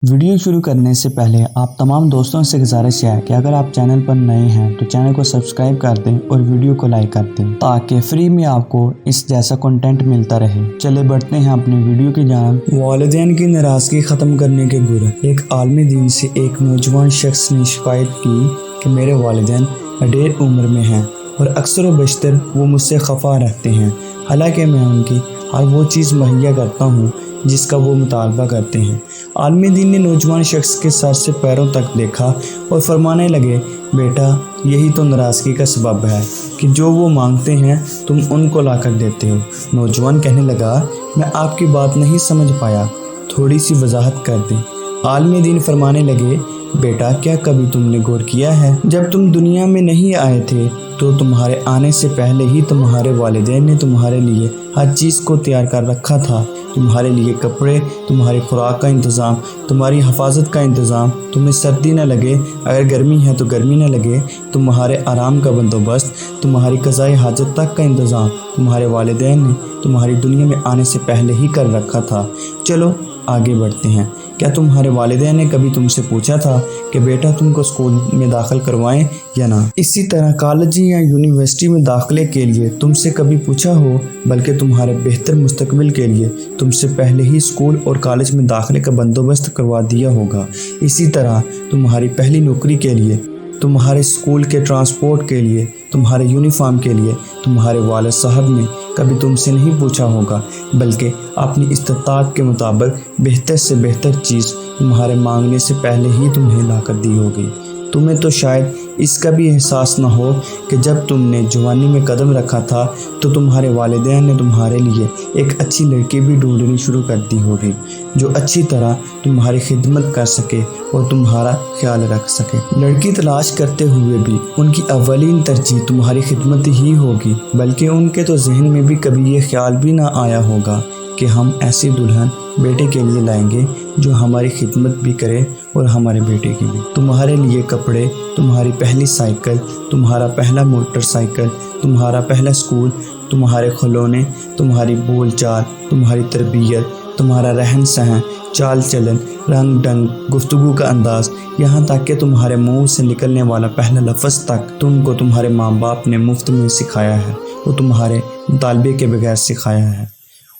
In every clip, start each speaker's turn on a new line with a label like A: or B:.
A: Video शुरू करने से पहले आप तमाम दोस्तों से गुजारिश है कि अगर आप चैनल पर नए हैं तो चैनल को सब्सक्राइब कर दें और वीडियो को लाइक कर दें ताकि फ्री में आपको इस जैसा कंटेंट मिलता रहे। चले बढ़ते हैं अपनी वीडियो की जानिब। वालिदैन की नाराज़गी ख़त्म करने के गुर एक आलमी दीन से एक नौजवान शख्स ने शिकायत की कि मेरे वालिदैन अडेर उम्र में हैं और अक्सर व बशतर वो मुझसे खफा रहते हैं, हालांकि मैं उनकी हर वो चीज़ मुहैया करता हूँ जिसका वो मुतालबा करते हैं। आलमी दीन ने नौजवान शख्स के सर से पैरों तक देखा और फरमाने लगे, बेटा यही तो नाराज़गी का सबब है कि जो वो मांगते हैं तुम उनको लाकर देते हो। नौजवान कहने लगा, मैं आपकी बात नहीं समझ पाया, थोड़ी सी वजाहत कर दें। आलमी दीन फरमाने लगे, बेटा क्या कभी तुमने गौर किया है, जब तुम दुनिया में नहीं आए थे तो तुम्हारे आने से पहले ही तुम्हारे वालिदैन ने तुम्हारे लिए हर चीज़ को तैयार कर रखा था। तुम्हारे लिए कपड़े, तुम्हारी खुराक का इंतज़ाम, तुम्हारी हिफाजत का इंतज़ाम, तुम्हें सर्दी न लगे, अगर गर्मी है तो गर्मी न लगे, तुम्हारे आराम का बंदोबस्त, तुम्हारी क़ज़ाए हाजत तक का इंतज़ाम तुम्हारे वालिदैन ने तुम्हारी दुनिया में आने से पहले ही कर रखा था। चलो आगे बढ़ते हैं। क्या तुम्हारे वालिदैन ने कभी तुमसे पूछा था कि बेटा तुमको स्कूल में दाखिल करवाएं या ना? इसी तरह कॉलेज या यूनिवर्सिटी में दाखिले के लिए तुमसे कभी पूछा हो, बल्कि तुम्हारे बेहतर मुस्तकबिल के लिए तुमसे पहले ही स्कूल और कॉलेज में दाखिले का बंदोबस्त करवा दिया होगा। इसी तरह तुम्हारी पहली नौकरी के लिए, तुम्हारे स्कूल के ट्रांसपोर्ट के लिए, तुम्हारे यूनिफॉर्म के लिए तुम्हारे वालिद साहब ने कभी तुमसे नहीं पूछा होगा, बल्कि अपनी इस्ताअत के मुताबिक बेहतर से बेहतर चीज़ तुम्हारे मांगने से पहले ही तुम्हें ला कर दी होगी। तुम्हें तो शायद इसका भी एहसास न हो कि जब तुमने जवानी में कदम रखा था तो तुम्हारे वालिदैन ने तुम्हारे लिए एक अच्छी लड़की भी ढूंढनी शुरू कर दी होगी जो अच्छी तरह तुम्हारी खिदमत कर सके और तुम्हारा ख्याल रख सके। लड़की तलाश करते हुए भी उनकी अव्वलीन तरजीह तुम्हारी खिदमत ही होगी, बल्कि उनके तो जहन में भी कभी ये ख्याल भी ना आया होगा कि हम ऐसी दुल्हन बेटे के लिए लाएंगे जो हमारी खिदमत भी करे और हमारे बेटे की भी। तुम्हारे लिए कपड़े, तुम्हारी पहली साइकिल, तुम्हारा पहला मोटरसाइकिल, तुम्हारा पहला स्कूल, तुम्हारे खिलौने, तुम्हारी बोलचाल, तुम्हारी तरबियत, तुम्हारा रहन सहन, चाल चलन, रंग ढंग, गुफ्तगू का अंदाज़, यहाँ तक कि तुम्हारे मुंह से निकलने वाला पहला लफ्ज़ तक तुमको तुम्हारे माँ बाप ने मुफ्त में सिखाया है, वो तुम्हारे मुतालबे के बगैर सिखाया है।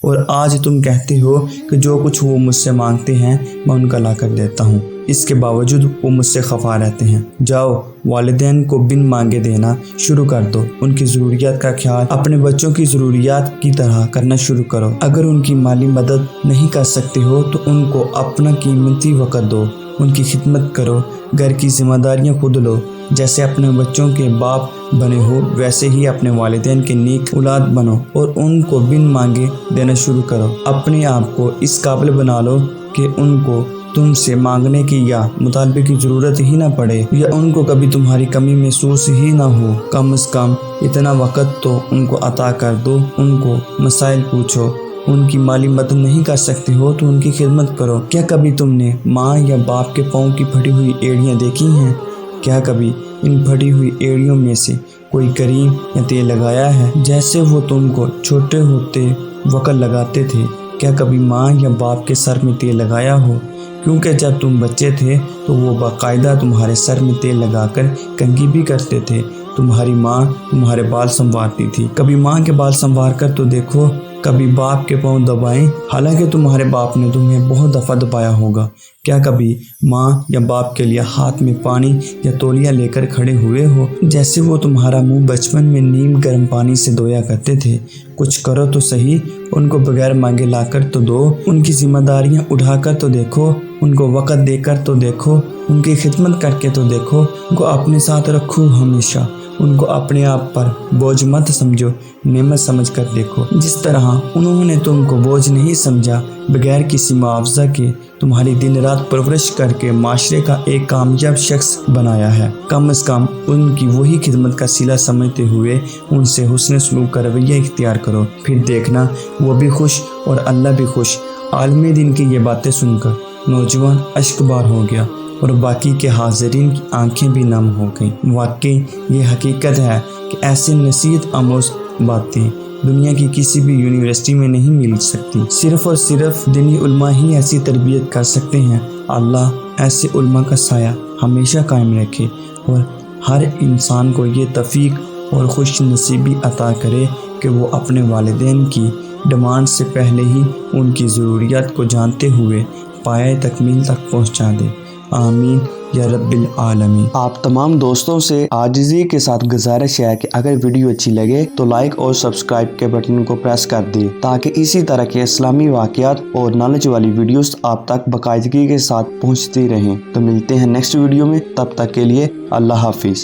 A: और आज तुम कहते हो कि जो कुछ वो मुझसे मांगते हैं मैं उनका ला कर देता हूँ, इसके बावजूद वो मुझसे खफा रहते हैं। जाओ वालिदैन को बिन मांगे देना शुरू कर दो, उनकी ज़रूरियात का ख्याल अपने बच्चों की ज़रूरियात की तरह करना शुरू करो। अगर उनकी माली मदद नहीं कर सकते हो तो उनको अपना कीमती वक़्त दो, उनकी खिदमत करो, घर की जिम्मेदारियाँ खुद लो। जैसे अपने बच्चों के बाप बने हो वैसे ही अपने वालिदैन के नेक औलाद बनो और उनको बिन मांगे देना शुरू करो। अपने आप को इस काबिल बना लो कि उनको तुमसे मांगने की या मुतालबे की ज़रूरत ही ना पड़े या उनको कभी तुम्हारी कमी महसूस ही ना हो। कम से कम इतना वक़्त तो उनको अता कर दो, उनको मसाइल पूछो। उनकी माली मदद नहीं कर सकते हो तो उनकी खिदमत करो। क्या कभी तुमने माँ या बाप के पाँव की फटी हुई एड़ियाँ देखी हैं? क्या कभी इन फटी हुई एड़ियों में से कोई क्रीम या तेल लगाया है जैसे वो तुमको छोटे होते वक्त लगाते थे? क्या कभी माँ या बाप के सर में तेल लगाया हो? क्योंकि जब तुम बच्चे थे तो वो बाकायदा तुम्हारे सर में तेल लगाकर कंघी भी करते थे। तुम्हारी माँ तुम्हारे बाल संवारती थी, कभी माँ के बाल संवार कर तो देखो, कभी बाप के पाँव दबाएं, हालांकि तुम्हारे बाप ने तुम्हें बहुत दफ़ा दबाया होगा। क्या कभी माँ या बाप के लिए हाथ में पानी या तौलिया लेकर खड़े हुए हो जैसे वो तुम्हारा मुंह बचपन में नीम गर्म पानी से धोया करते थे? कुछ करो तो सही, उनको बगैर मांगे लाकर तो दो, उनकी जिम्मेदारियाँ उठाकर तो देखो, उनको वक़्त देकर तो देखो, उनकी खिदमत करके तो देखो, उनको अपने साथ रखो हमेशा। उनको अपने आप पर बोझ मत समझो, नेमत समझ कर देखो। जिस तरह उन्होंने तुमको बोझ नहीं समझा, बगैर किसी मुआवजा के तुम्हारी दिन रात परवरिश करके माशरे का एक कामयाब शख्स बनाया है, कम से कम उनकी वही खिदमत का सिला समझते हुए उनसे हुस्न सलूक का रवैया इख्तियार करो। फिर देखना वो भी खुश और अल्लाह भी खुश। आलमी दिन की ये बातें सुनकर नौजवान अश्कबार हो गया और बाकी के हाज़रीन की आंखें भी नम हो गईं। वाकई ये हकीकत है कि ऐसे नसीहत आमोज़ बातें दुनिया की किसी भी यूनिवर्सिटी में नहीं मिल सकती। सिर्फ़ और सिर्फ दीनी उलमा ही ऐसी तरबियत कर सकते हैं। اللہ ایسے علماء کا سایہ ہمیشہ قائم رکھے اور ہر انسان کو یہ توفیق اور خوش نصیبی عطا کرے کہ وہ اپنے والدین کی ڈیمانڈ سے پہلے ہی ان کی ضروریات کو جانتے ہوئے پایۂ تکمیل تک پہنچا دے۔ آمین یا رب العالمین۔ آپ تمام دوستوں سے عاجزی کے ساتھ گزارش ہے کہ اگر ویڈیو اچھی لگے تو لائک اور سبسکرائب کے بٹن کو پریس کر دیں تاکہ اسی طرح کے اسلامی واقعات اور نالج والی ویڈیوز آپ تک باقاعدگی کے ساتھ پہنچتی رہیں۔ تو ملتے ہیں نیکسٹ ویڈیو میں، تب تک کے لیے اللہ حافظ۔